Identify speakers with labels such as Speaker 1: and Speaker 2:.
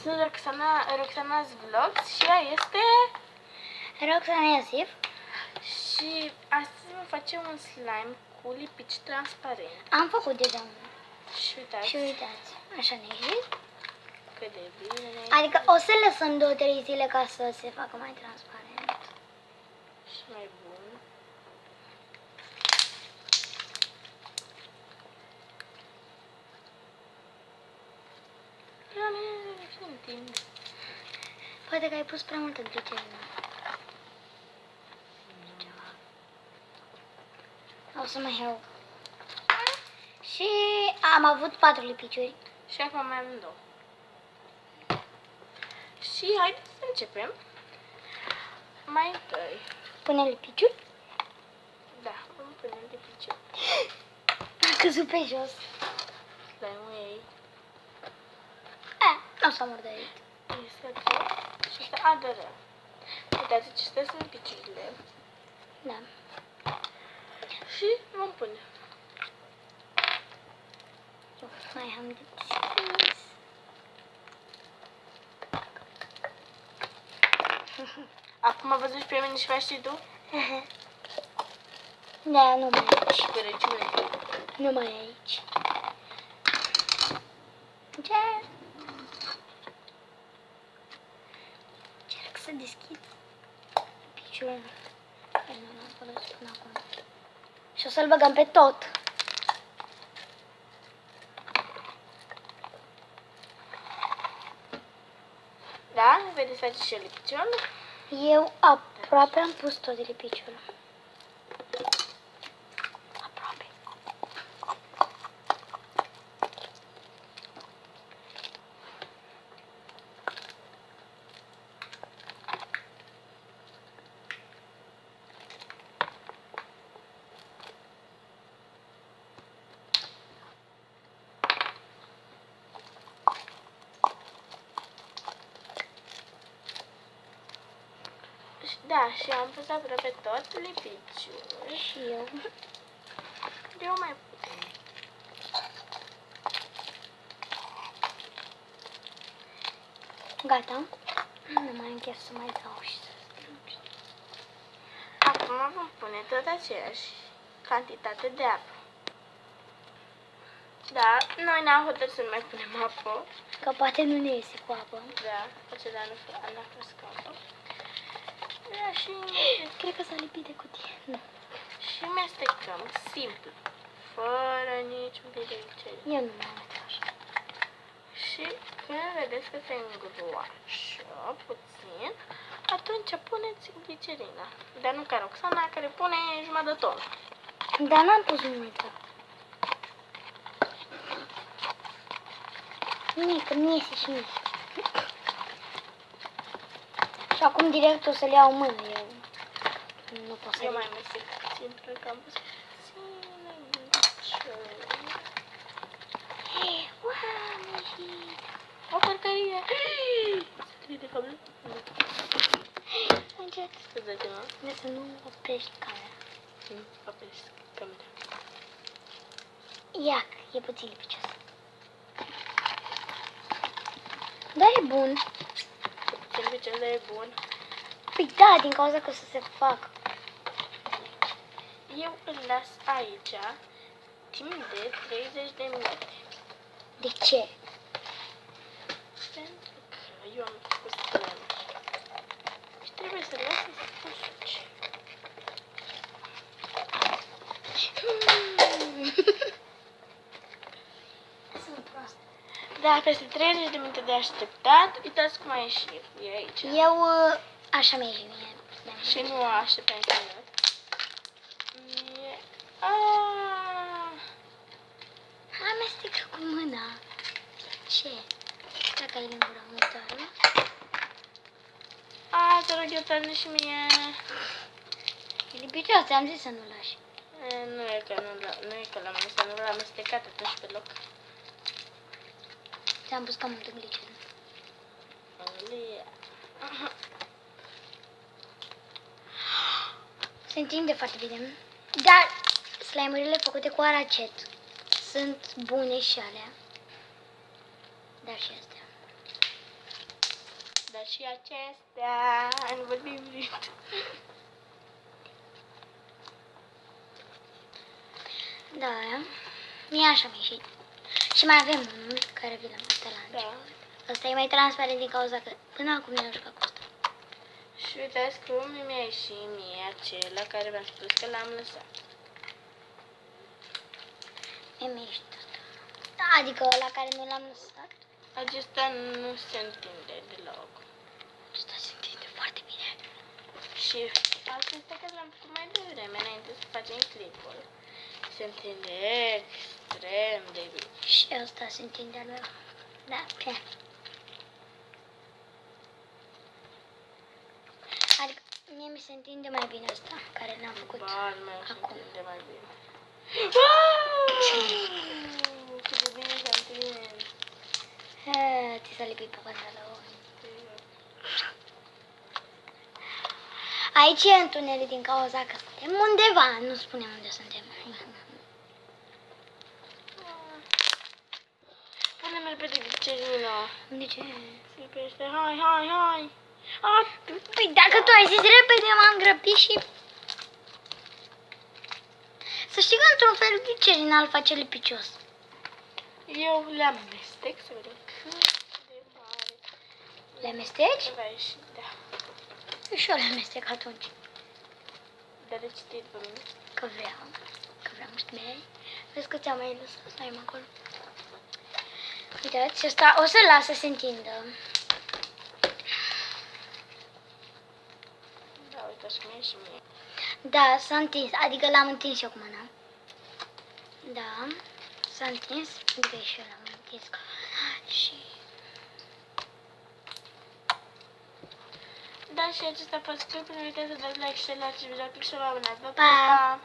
Speaker 1: Sunt Roxana's Vlogs și ea este
Speaker 2: Roxana Iosif.
Speaker 1: și astăzi vom face un slime cu lipici transparent.
Speaker 2: Am făcut deja unul.
Speaker 1: Și uitați
Speaker 2: Și uitați, așa ne ieșit.
Speaker 1: cât de bine ne-a
Speaker 2: Adică o să lăsăm 2-3 zile ca să se facă mai transparent.
Speaker 1: și mai bun. Eu nu întind.
Speaker 2: Poate că ai pus prea multă glicerină. O să mai iau. Și am avut 4 lipiciuri.
Speaker 1: Și acum mai am 2. Și haideți să începem. Mai întâi,
Speaker 2: Pune lipiciuri.
Speaker 1: da, vom pune lipiciul.
Speaker 2: A căzut pe jos.
Speaker 1: Slime-ul ei
Speaker 2: Nu s-a murdărit.
Speaker 1: este tot și este adără. Uitați, acestea sunt lipiciurile.
Speaker 2: Da.
Speaker 1: Și vom pune.
Speaker 2: Eu mai am de deschis.
Speaker 1: Acum am văzut și pe mine și faci și tu?
Speaker 2: Da, nu mai aici.
Speaker 1: Și pe regiune.
Speaker 2: Nu mai aici. Ce? Încerc să deschid piciorul. Nu l-am folosit până acum. Și o să-l băgăm pe tot.
Speaker 1: Da? Vedeți, face și lipiciul.
Speaker 2: Eu aproape am pus tot de lipiciul. Aproape.
Speaker 1: Da, și am pus aproape tot lipiciul.
Speaker 2: Și eu.
Speaker 1: Eu mai pun.
Speaker 2: Gata. Nu mai am chef să mai dau și să strâng.
Speaker 1: Acum vom pune tot aceeași cantitate de apă. Da, noi ne-am hotărât să nu mai punem apă.
Speaker 2: Că poate nu ne iese cu apă.
Speaker 1: Da, acela n-a fost cu apă. Da, și
Speaker 2: Cred că s-a lipit de cutie. Nu.
Speaker 1: și mestecăm simplu, fără niciun pic de glicerină.
Speaker 2: Eu nu mai am așa.
Speaker 1: Și când vedeți că se îngroașă puțin, atunci puneți glicerina. Dar nu ca Roxana, care pune jumătate de tonă.
Speaker 2: Dar n-am pus multă. Nimic, îmi iese și mie. Și acum direct o să-l iau în mână. Eu nu pot să
Speaker 1: Eu
Speaker 2: le
Speaker 1: mai mestec puțin, pentru că am pus puțină glicerina.
Speaker 2: Wow, ieșit.
Speaker 1: O porcărie! Se trece de cablu? Nu.
Speaker 2: Încet.
Speaker 1: Scuzați-mă.
Speaker 2: De să nu oprești camera.
Speaker 1: Nu, opresc camera.
Speaker 2: Iac, e puțin lipicios. Da, e bun.
Speaker 1: Puțin picior, dar e bun.
Speaker 2: Păi da, din cauza că o să se facă.
Speaker 1: Eu îl las aici timp de 30 de minute.
Speaker 2: De ce?
Speaker 1: Pentru că eu am făcut slime și trebuie să las să se usuce.
Speaker 2: Sunt proastă.
Speaker 1: Da, peste 30 de minute de așteptat, uitați cum a ieșit. E aici.
Speaker 2: Eu așa mi-e și mie.
Speaker 1: Și nu o așteptam niciodată.
Speaker 2: Amestecă cu mâna. Ce? Dacă ai lingura mântoară.
Speaker 1: Te rog eu, tărne și mie.
Speaker 2: E lipicios, ți-am zis să nu lași.
Speaker 1: Nu e că l-am lăsat, nu l-am amestecat atunci pe loc.
Speaker 2: Ți-am pus cam multă glicerină. Se întinde foarte bine. Dar slime-urile făcute cu aracet sunt bune și alea. Dar și astea.
Speaker 1: Dar și acestea în vorbit.
Speaker 2: Da, mie așa mi-a ieșit. Și mai avem unul care vi l-am arătat la început.
Speaker 1: Da.
Speaker 2: Ăsta e mai transparent din cauza că până acum mi-am jucat cu ăsta.
Speaker 1: Și uitați cum mi-a ieșit mie acela care v-am spus că l-am lăsat.
Speaker 2: Mi-a ieșit ăsta. Da, adică la care nu l-am lăsat.
Speaker 1: Acesta nu se întinde deloc.
Speaker 2: Ăsta se întinde foarte bine.
Speaker 1: Și asta este că l-am făcut mai devreme, înainte să facem clipul. Se întinde extrem de bine.
Speaker 2: Și ăsta se întinde al meu. Da, bine. Adică mie mi se întinde mai bine ăsta, care l-am făcut
Speaker 1: Ba, meu se
Speaker 2: acum.
Speaker 1: întinde mai bine. Wow! Cât de bine se întinde.
Speaker 2: Ți s-a lipit pe pantaloni. Aici e întuneric din cauza că suntem undeva, nu spunem unde suntem.
Speaker 1: Pune-mi repede glicerina.
Speaker 2: De ce?
Speaker 1: Lipește, hai.
Speaker 2: Păi dacă tu ai zis repede, m-am grăbit și... Să știi că într-un fel glicerina îl face lipicios.
Speaker 1: Eu le amestec să vedem cât de mare.
Speaker 2: Le amesteci?
Speaker 1: Va ieși, da.
Speaker 2: Și eu le amestec atunci.
Speaker 1: Dar de citit pe mine.
Speaker 2: Că vreau niște mei. Vezi că ți-am mai lăsat, stai mă acolo. Uitați, ăsta o să-l las să se întindă.
Speaker 1: Da, uitați cum e și mie.
Speaker 2: Da, s-a întins, adică l-am întins eu cu mâna. Da, s-a întins, adică și eu l-am întins. Și...
Speaker 1: Da, și acesta a fost clipul. Nu uitați să dați like, share la acest video, click și la abonat. Pa,
Speaker 2: Pa!
Speaker 1: pa!